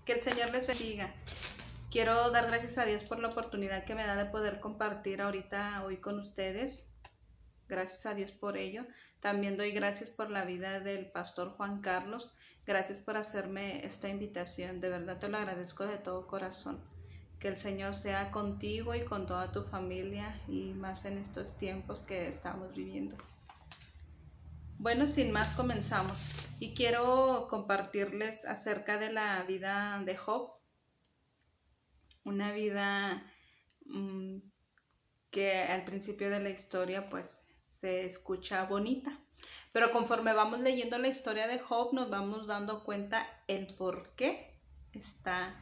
Que el Señor les bendiga. Quiero dar gracias a Dios por la oportunidad que me da de poder compartir hoy con ustedes. Gracias a Dios por ello. También doy gracias por la vida del pastor Juan Carlos. Gracias por hacerme esta invitación. De verdad te lo agradezco de todo corazón. Que el Señor sea contigo y con toda tu familia, y más en estos tiempos que estamos viviendo. Bueno, sin más comenzamos. Y quiero compartirles acerca de la vida de Job. Una vida que al principio de la historia pues se escucha bonita. Pero conforme vamos leyendo la historia de Job nos vamos dando cuenta el por qué está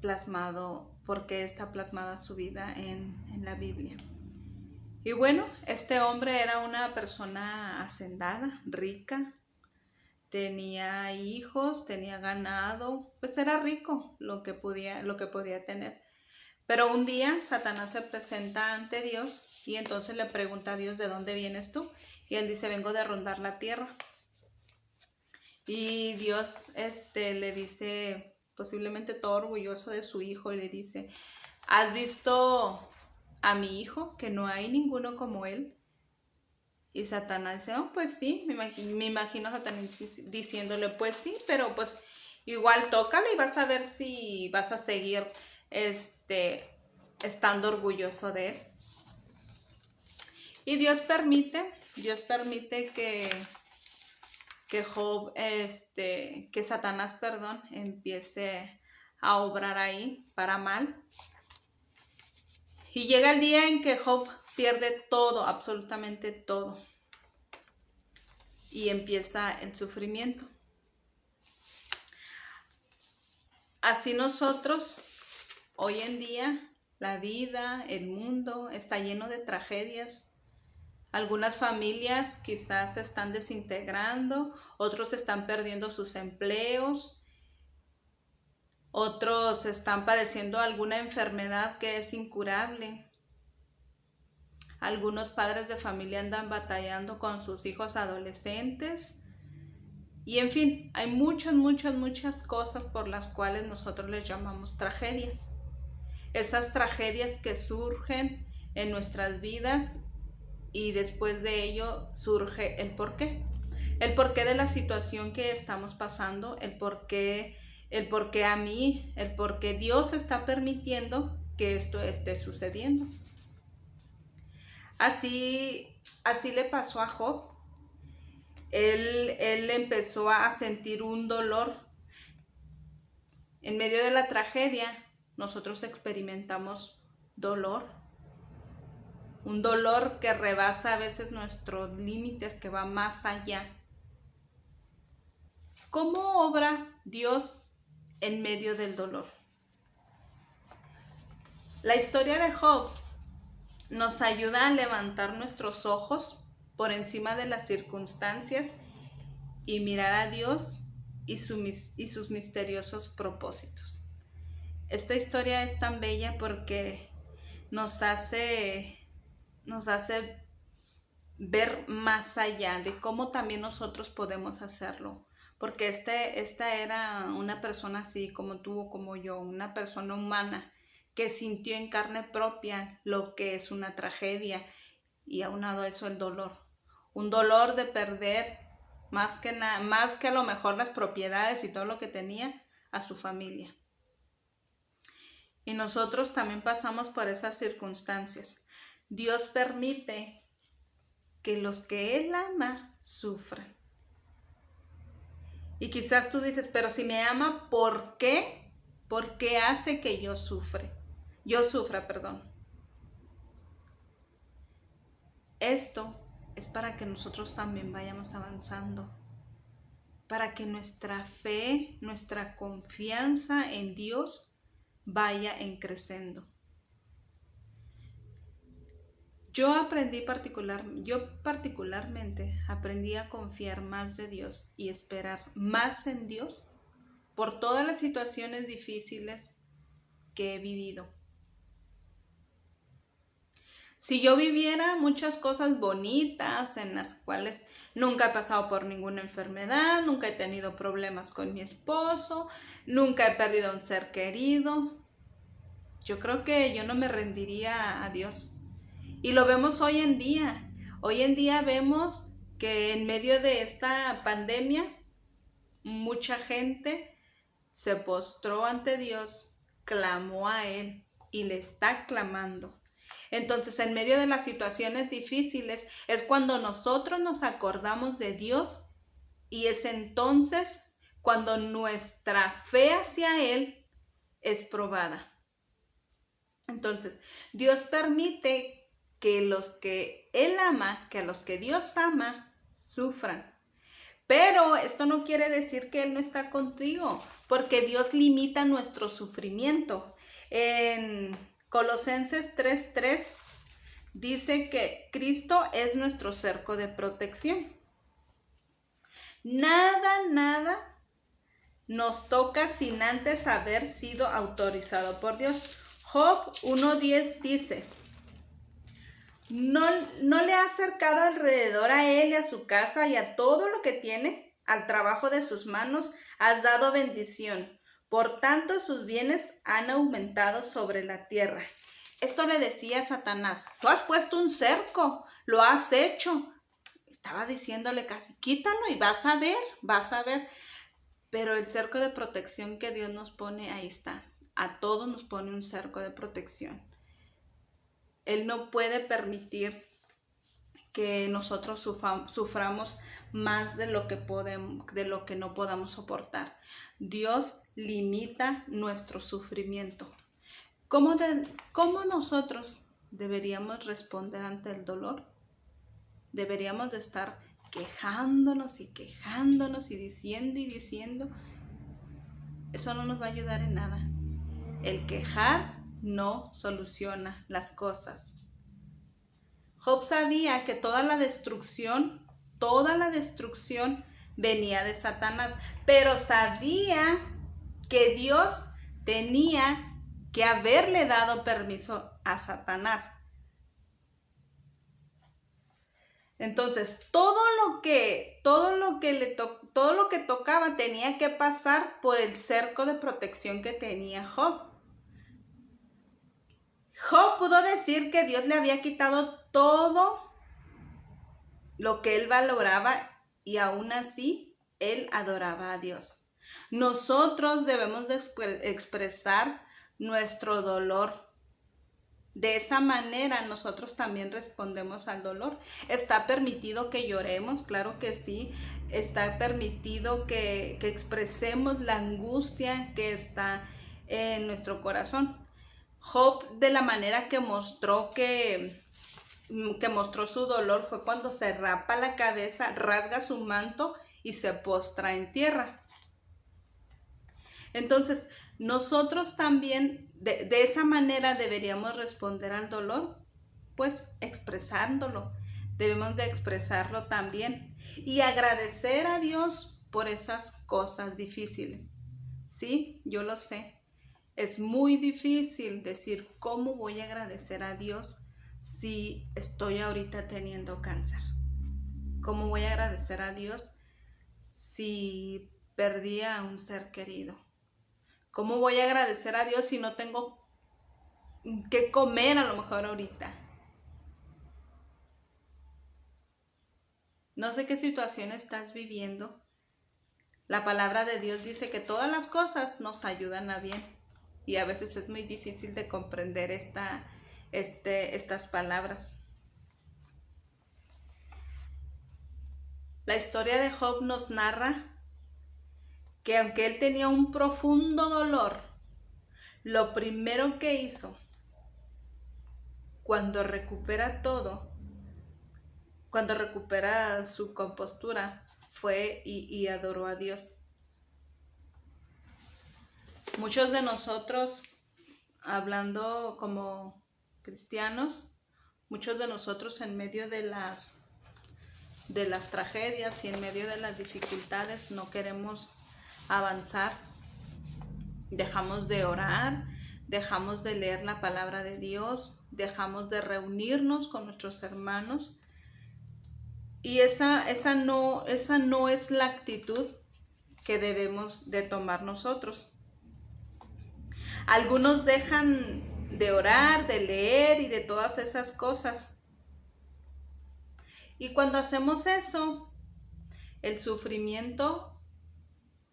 plasmada su vida en la Biblia. Y bueno, este hombre era una persona hacendada, rica, tenía hijos, tenía ganado, pues era rico lo que podía tener. Pero un día Satanás se presenta ante Dios y entonces le pregunta a Dios: ¿de dónde vienes tú? Y él dice: vengo de rondar la tierra. Y Dios le dice, posiblemente todo orgulloso de su hijo, y le dice: ¿has visto a mi hijo, que no hay ninguno como él? Y Satanás dice: oh, pues sí, me imagino a Satanás diciéndole: pues sí, pero pues igual tócale y vas a ver si vas a seguir estando orgulloso de él. Y Dios permite que Job, que Satanás, perdón, empiece a obrar ahí para mal. Y llega el día en que Job pierde todo, absolutamente todo. Y empieza el sufrimiento. Así nosotros, hoy en día, la vida, el mundo está lleno de tragedias. Algunas familias quizás se están desintegrando, otros están perdiendo sus empleos, otros están padeciendo alguna enfermedad que es incurable. Algunos padres de familia andan batallando con sus hijos adolescentes. Y en fin, hay muchas cosas por las cuales nosotros les llamamos tragedias. Esas tragedias que surgen en nuestras vidas, y después de ello surge el porqué. El porqué de la situación que estamos pasando, el porqué a mí, el porqué Dios está permitiendo que esto esté sucediendo. Así le pasó a Job. Él empezó a sentir un dolor. En medio de la tragedia, nosotros experimentamos dolor. Un dolor que rebasa a veces nuestros límites, que va más allá. ¿Cómo obra Dios en medio del dolor? La historia de Job nos ayuda a levantar nuestros ojos por encima de las circunstancias y mirar a Dios y sus misteriosos propósitos. Esta historia es tan bella porque nos hace ver más allá de cómo también nosotros podemos hacerlo. Porque esta era una persona así como tú o como yo, una persona humana que sintió en carne propia lo que es una tragedia, y aunado a eso el dolor. Un dolor de perder más que a lo mejor las propiedades y todo lo que tenía, a su familia. Y nosotros también pasamos por esas circunstancias. Dios permite que los que Él ama sufran. Y quizás tú dices: pero si me ama, ¿por qué? ¿Por qué hace que yo sufra? Esto es para que nosotros también vayamos avanzando, para que nuestra fe, nuestra confianza en Dios vaya creciendo. Yo particularmente aprendí a confiar más de Dios y esperar más en Dios por todas las situaciones difíciles que he vivido. Si yo viviera muchas cosas bonitas en las cuales Nunca he pasado por ninguna enfermedad, nunca he tenido problemas con mi esposo, nunca he perdido a un ser querido. Yo creo que yo no me rendiría a Dios. Y lo vemos hoy en día. Hoy en día vemos que en medio de esta pandemia, mucha gente se postró ante Dios, clamó a Él y le está clamando. Entonces, en medio de las situaciones difíciles es cuando nosotros nos acordamos de Dios y es entonces cuando nuestra fe hacia Él es probada. Entonces, Dios permite que los que Él ama, que a los que Dios ama, sufran. Pero esto no quiere decir que Él no está contigo, porque Dios limita nuestro sufrimiento. En Colosenses 3:3 dice que Cristo es nuestro cerco de protección. Nada nos toca sin antes haber sido autorizado por Dios. Job 1:10 dice: no le ha acercado alrededor a él y a su casa y a todo lo que tiene, al trabajo de sus manos has dado bendición. Por tanto, sus bienes han aumentado sobre la tierra. Esto le decía a Satanás: tú has puesto un cerco, lo has hecho. Estaba diciéndole casi: quítalo y vas a ver. Pero el cerco de protección que Dios nos pone, ahí está. A todos nos pone un cerco de protección. Él no puede permitir que nosotros suframos más de lo que no podamos soportar. Dios limita nuestro sufrimiento. ¿Cómo nosotros deberíamos responder ante el dolor? Deberíamos de estar quejándonos y diciendo. Eso no nos va a ayudar en nada. El quejar no soluciona las cosas. Job sabía que toda la destrucción venía de Satanás, pero sabía que Dios tenía que haberle dado permiso a Satanás. Entonces, todo lo que tocaba tenía que pasar por el cerco de protección que tenía Job. Job pudo decir que Dios le había quitado todo lo que él valoraba y aún así él adoraba a Dios. Nosotros debemos de expresar nuestro dolor. De esa manera nosotros también respondemos al dolor. ¿Está permitido que lloremos? Claro que sí. Está permitido que expresemos la angustia que está en nuestro corazón. Job, de la manera que mostró su dolor, fue cuando se rapa la cabeza, rasga su manto y se postra en tierra. Entonces, nosotros también de esa manera deberíamos responder al dolor, pues expresándolo. Debemos de expresarlo también y agradecer a Dios por esas cosas difíciles. Sí, yo lo sé. Es muy difícil decir cómo voy a agradecer a Dios si estoy ahorita teniendo cáncer. ¿Cómo voy a agradecer a Dios si perdí a un ser querido? ¿Cómo voy a agradecer a Dios si no tengo que comer a lo mejor ahorita? No sé qué situación estás viviendo. La palabra de Dios dice que todas las cosas nos ayudan a bien. Y a veces es muy difícil de comprender estas palabras. La historia de Job nos narra que aunque él tenía un profundo dolor, lo primero que hizo cuando recupera todo, cuando recupera su compostura, fue y adoró a Dios. Muchos de nosotros, hablando como cristianos, muchos de nosotros en medio de las tragedias y en medio de las dificultades no queremos avanzar. Dejamos de orar, dejamos de leer la palabra de Dios, dejamos de reunirnos con nuestros hermanos Y esa no es la actitud que debemos de tomar nosotros. Algunos dejan de orar, de leer y de todas esas cosas. Y cuando hacemos eso, el sufrimiento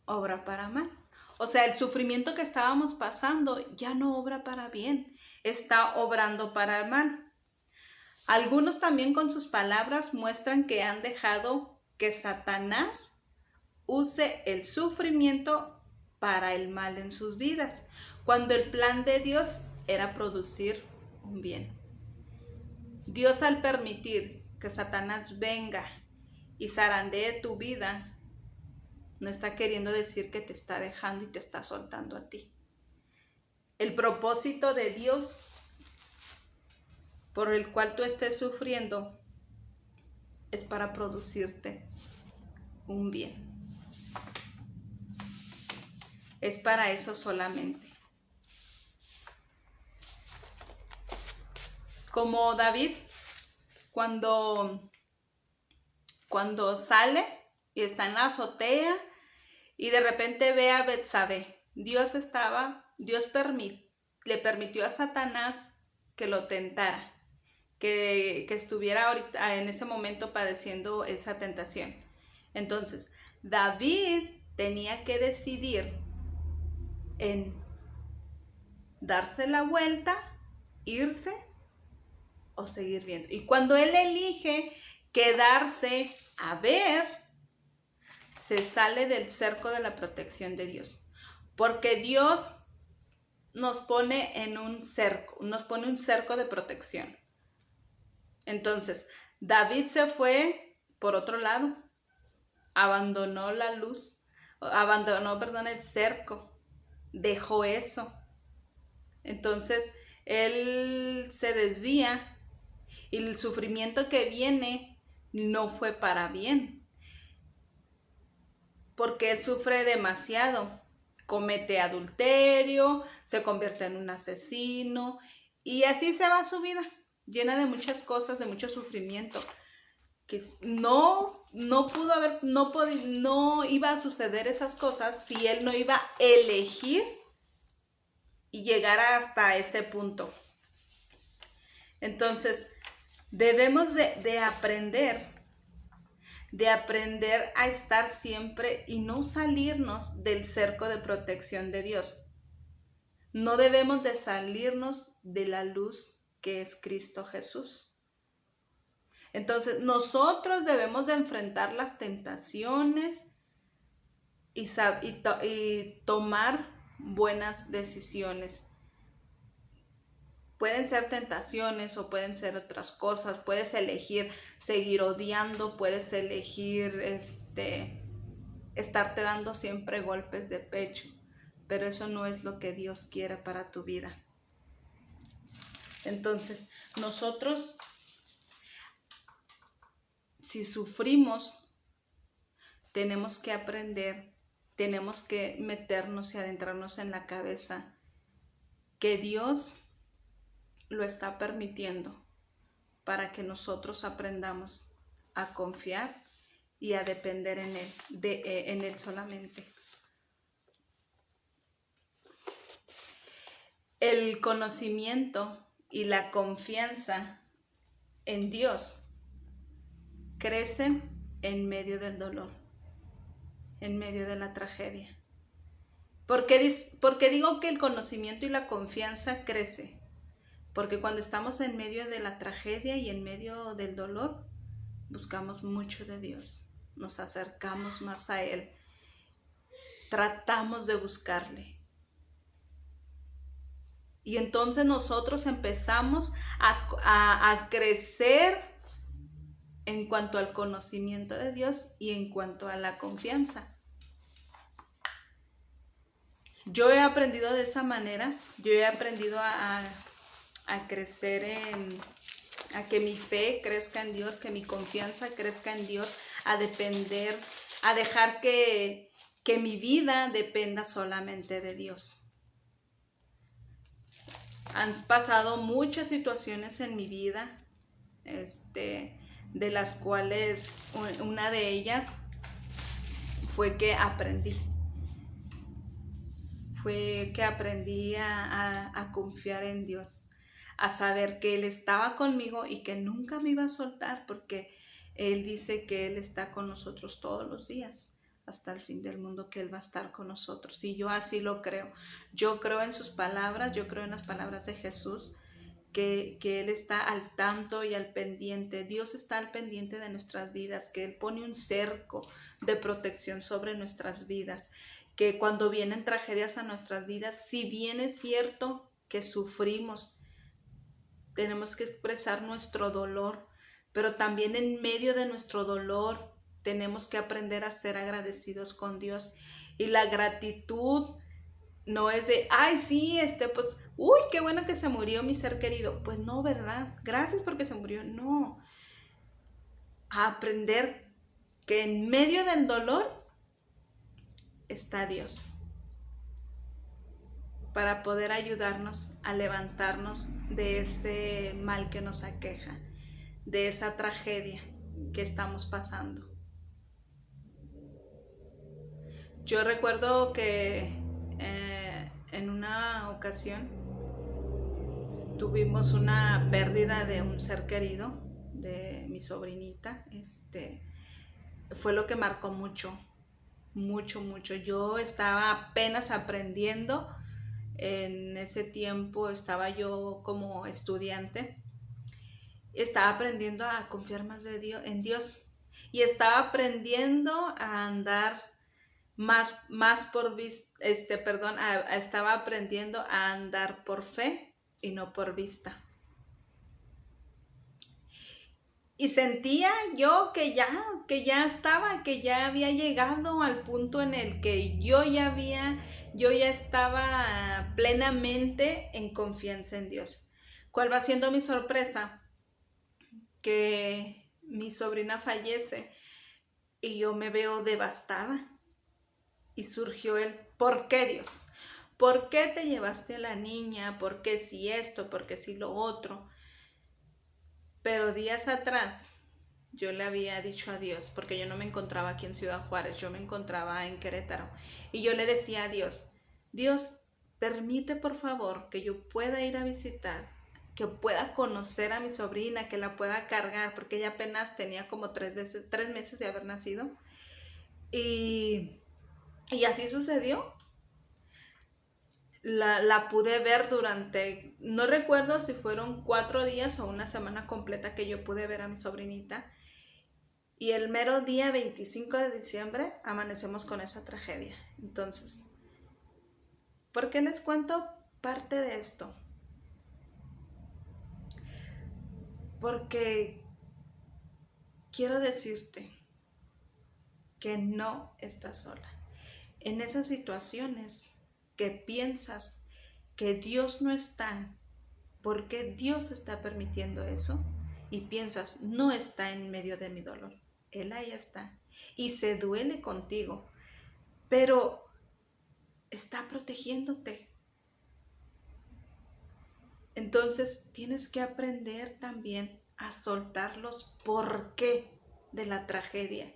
obra para mal. O sea, el sufrimiento que estábamos pasando ya no obra para bien, está obrando para el mal. Algunos también con sus palabras muestran que han dejado que Satanás use el sufrimiento para el mal en sus vidas, cuando el plan de Dios era producir un bien. Dios, al permitir que Satanás venga y zarandee tu vida, no está queriendo decir que te está dejando y te está soltando a ti. El propósito de Dios por el cual tú estés sufriendo es para producirte un bien. Es para eso solamente. Como David, cuando sale y está en la azotea y de repente ve a Betsabé, le permitió a Satanás que lo tentara, que estuviera ahorita en ese momento padeciendo esa tentación. Entonces, David tenía que decidir en darse la vuelta, irse o seguir viendo. Y cuando él elige quedarse a ver, se sale del cerco de la protección de Dios. Porque Dios nos pone en un cerco, nos pone un cerco de protección. Entonces, David se fue por otro lado, abandonó la luz, el cerco, dejó eso. Entonces, él se desvía y el sufrimiento que viene no fue para bien, porque él sufre demasiado, comete adulterio, se convierte en un asesino y así se va su vida, llena de muchas cosas, de mucho sufrimiento, que no iba a suceder esas cosas si él no iba a elegir y llegar hasta ese punto. Entonces, debemos de aprender a estar siempre y no salirnos del cerco de protección de Dios. No debemos de salirnos de la luz que es Cristo Jesús. Entonces, nosotros debemos de enfrentar las tentaciones y tomar buenas decisiones. Pueden ser tentaciones o pueden ser otras cosas. Puedes elegir seguir odiando, puedes elegir estarte dando siempre golpes de pecho, pero eso no es lo que Dios quiere para tu vida. Entonces, nosotros, si sufrimos, tenemos que aprender, tenemos que meternos y adentrarnos en la cabeza que Dios lo está permitiendo para que nosotros aprendamos a confiar y a depender en Él solamente. El conocimiento y la confianza en Dios crecen en medio del dolor, en medio de la tragedia. ¿Por qué digo que el conocimiento y la confianza crece? Porque cuando estamos en medio de la tragedia y en medio del dolor, buscamos mucho de Dios, nos acercamos más a Él, tratamos de buscarle. Y entonces nosotros empezamos a crecer en cuanto al conocimiento de Dios y en cuanto a la confianza. Yo he aprendido de esa manera, yo he aprendido a crecer a que mi fe crezca en Dios, que mi confianza crezca en Dios, a depender, a dejar que mi vida dependa solamente de Dios. Han pasado muchas situaciones en mi vida, de las cuales una de ellas fue que aprendí a confiar en Dios, a saber que Él estaba conmigo y que nunca me iba a soltar, porque Él dice que Él está con nosotros todos los días, hasta el fin del mundo, que Él va a estar con nosotros. Y yo así lo creo. Yo creo en sus palabras, yo creo en las palabras de Jesús, que Él está al tanto y al pendiente. Dios está al pendiente de nuestras vidas, que Él pone un cerco de protección sobre nuestras vidas, que cuando vienen tragedias a nuestras vidas, si bien es cierto que sufrimos, tenemos que expresar nuestro dolor, pero también en medio de nuestro dolor tenemos que aprender a ser agradecidos con Dios. Y la gratitud no es de, ay, sí, pues, uy, qué bueno que se murió mi ser querido. Pues no, ¿verdad? Gracias porque se murió. No. A aprender que en medio del dolor está Dios, para poder ayudarnos a levantarnos de ese mal que nos aqueja, de esa tragedia que estamos pasando. Yo recuerdo que en una ocasión tuvimos una pérdida de un ser querido, de mi sobrinita. Fue lo que marcó mucho, mucho, mucho. Yo estaba apenas aprendiendo. En ese tiempo estaba yo como estudiante. Estaba aprendiendo a confiar más en Dios. Y estaba aprendiendo a andar más por estaba aprendiendo a andar por fe y no por vista. Y sentía yo que ya había llegado al punto en el que yo ya estaba plenamente en confianza en Dios. ¿Cuál va siendo mi sorpresa? Que mi sobrina fallece y yo me veo devastada. Y surgió el ¿por qué, Dios? ¿Por qué te llevaste a la niña? ¿Por qué si esto? ¿Por qué si lo otro? Pero días atrás yo le había dicho a Dios, porque yo no me encontraba aquí en Ciudad Juárez, yo me encontraba en Querétaro, y yo le decía a Dios, Dios, permite por favor que yo pueda ir a visitar, que pueda conocer a mi sobrina, que la pueda cargar, porque ella apenas tenía como 3 meses de haber nacido, y así sucedió. La pude ver durante, no recuerdo si fueron 4 días o una semana completa que yo pude ver a mi sobrinita. Y el mero día 25 de diciembre amanecemos con esa tragedia. Entonces, ¿por qué les cuento parte de esto? Porque quiero decirte que no estás sola. En esas situaciones que piensas que Dios no está, ¿por qué Dios está permitiendo eso? Y piensas, no está en medio de mi dolor. Él ahí está. Y se duele contigo. Pero está protegiéndote. Entonces tienes que aprender también a soltar los por qué de la tragedia,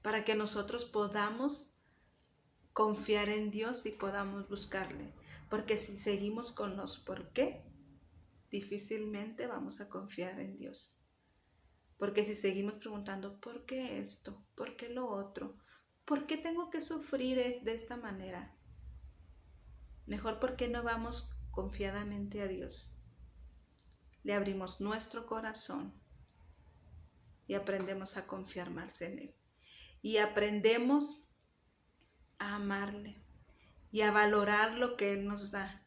para que nosotros podamos confiar en Dios y podamos buscarle. Porque si seguimos con los por qué, difícilmente vamos a confiar en Dios. Porque si seguimos preguntando, ¿por qué esto? ¿Por qué lo otro? ¿Por qué tengo que sufrir de esta manera? Mejor, ¿por qué no vamos confiadamente a Dios? Le abrimos nuestro corazón y aprendemos a confiar más en Él. Y aprendemos a amarle y a valorar lo que Él nos da.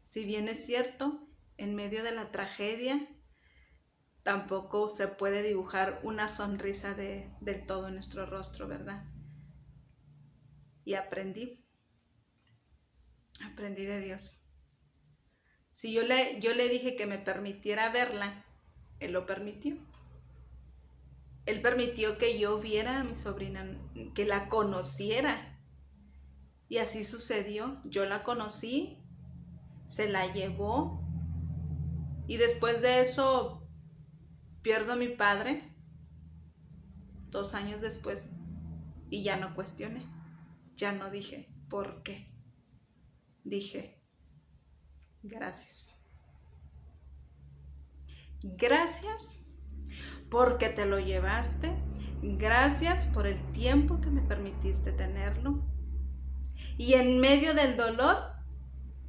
Si bien es cierto, en medio de la tragedia, tampoco se puede dibujar una sonrisa del todo en nuestro rostro, ¿verdad? Y aprendí de Dios. Si yo le dije que me permitiera verla, Él lo permitió. Él permitió que yo viera a mi sobrina, que la conociera. Y así sucedió. Yo la conocí, se la llevó. Y después de eso Pierdo a mi padre 2 años después y ya no cuestioné, ya no dije, ¿por qué? Dije, gracias. Gracias porque te lo llevaste. Gracias por el tiempo que me permitiste tenerlo. Y en medio del dolor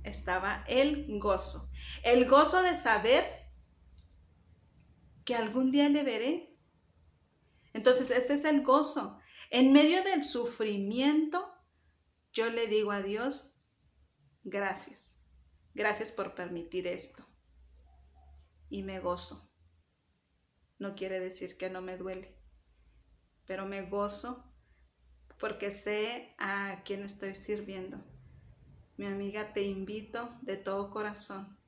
estaba el gozo de saber que algún día le veré. Entonces ese es el gozo. En medio del sufrimiento, yo le digo a Dios, gracias. Gracias por permitir esto. Y me gozo. No quiere decir que no me duele, pero me gozo porque sé a quién estoy sirviendo. Mi amiga, te invito de todo corazón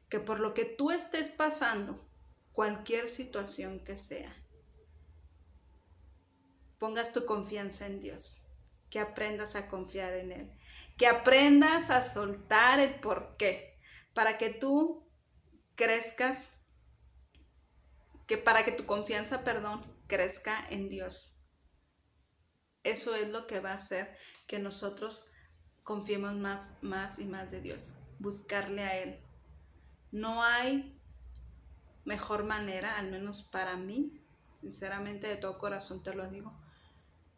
que por lo que tú estés pasando, cualquier situación que sea, pongas tu confianza en Dios, que aprendas a confiar en Él, que aprendas a soltar el porqué, para que tú crezcas, para que tu confianza, crezca en Dios. Eso es lo que va a hacer que nosotros confiemos más y más de Dios, buscarle a Él. No hay mejor manera, al menos para mí, sinceramente de todo corazón te lo digo,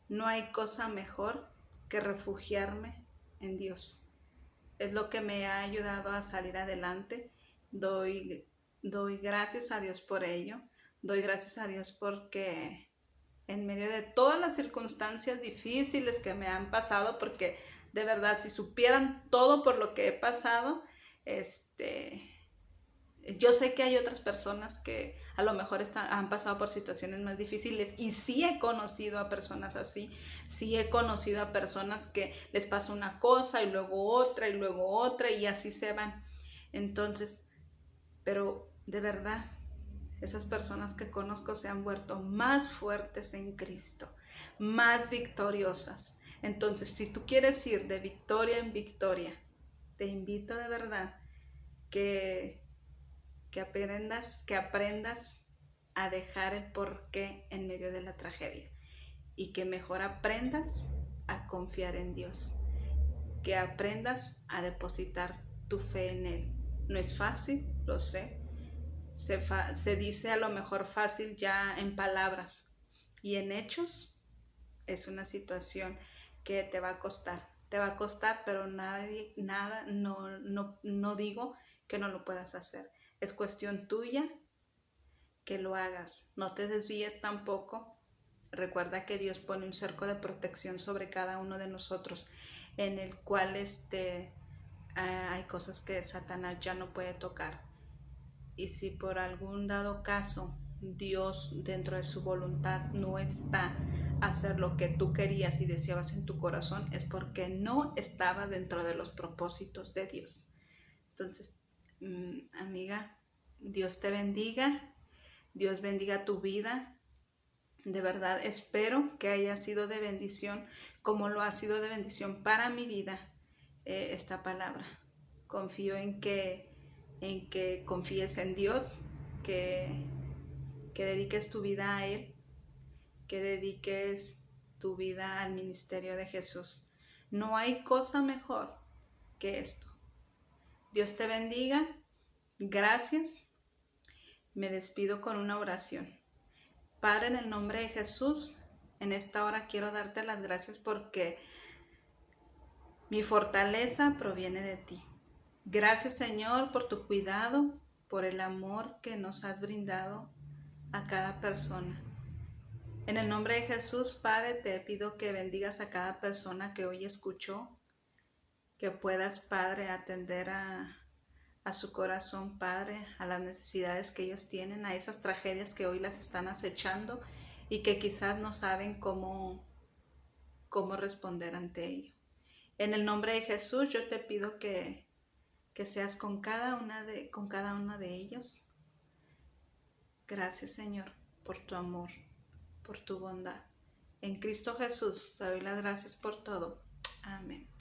no hay cosa mejor que refugiarme en Dios. Es lo que me ha ayudado a salir adelante. Doy gracias a Dios por ello. Doy gracias a Dios porque en medio de todas las circunstancias difíciles que me han pasado, porque de verdad, si supieran todo por lo que he pasado, yo sé que hay otras personas que a lo mejor han pasado por situaciones más difíciles y sí he conocido a personas así, sí he conocido a personas que les pasa una cosa y luego otra y así se van. Entonces, pero de verdad, esas personas que conozco se han vuelto más fuertes en Cristo, más victoriosas. Entonces, si tú quieres ir de victoria en victoria, te invito de verdad que aprendas a dejar el porqué en medio de la tragedia y que mejor aprendas a confiar en Dios, que aprendas a depositar tu fe en Él. No es fácil, lo sé. Se dice a lo mejor fácil ya en palabras y en hechos es una situación que te va a costar, pero no digo que no lo puedas hacer. Es cuestión tuya que lo hagas. No te desvíes tampoco. Recuerda que Dios pone un cerco de protección sobre cada uno de nosotros, en el cual hay cosas que Satanás ya no puede tocar. Y si por algún dado caso Dios dentro de su voluntad no está a hacer lo que tú querías y deseabas en tu corazón, es porque no estaba dentro de los propósitos de Dios. Entonces, amiga, Dios te bendiga, Dios bendiga tu vida. De verdad espero que haya sido de bendición como lo ha sido de bendición para mi vida esta palabra. Confío en que confíes en Dios, que dediques tu vida a Él, que dediques tu vida al ministerio de Jesús. No hay cosa mejor que esto. Dios te bendiga. Gracias. Me despido con una oración. Padre, en el nombre de Jesús, en esta hora quiero darte las gracias porque mi fortaleza proviene de ti. Gracias, Señor, por tu cuidado, por el amor que nos has brindado a cada persona. En el nombre de Jesús, Padre, te pido que bendigas a cada persona que hoy escuchó, que puedas, Padre, atender a su corazón, Padre, a las necesidades que ellos tienen, a esas tragedias que hoy las están acechando y que quizás no saben cómo responder ante ello. En el nombre de Jesús, yo te pido que seas con cada una de ellos. Gracias, Señor, por tu amor, por tu bondad. En Cristo Jesús te doy las gracias por todo. Amén.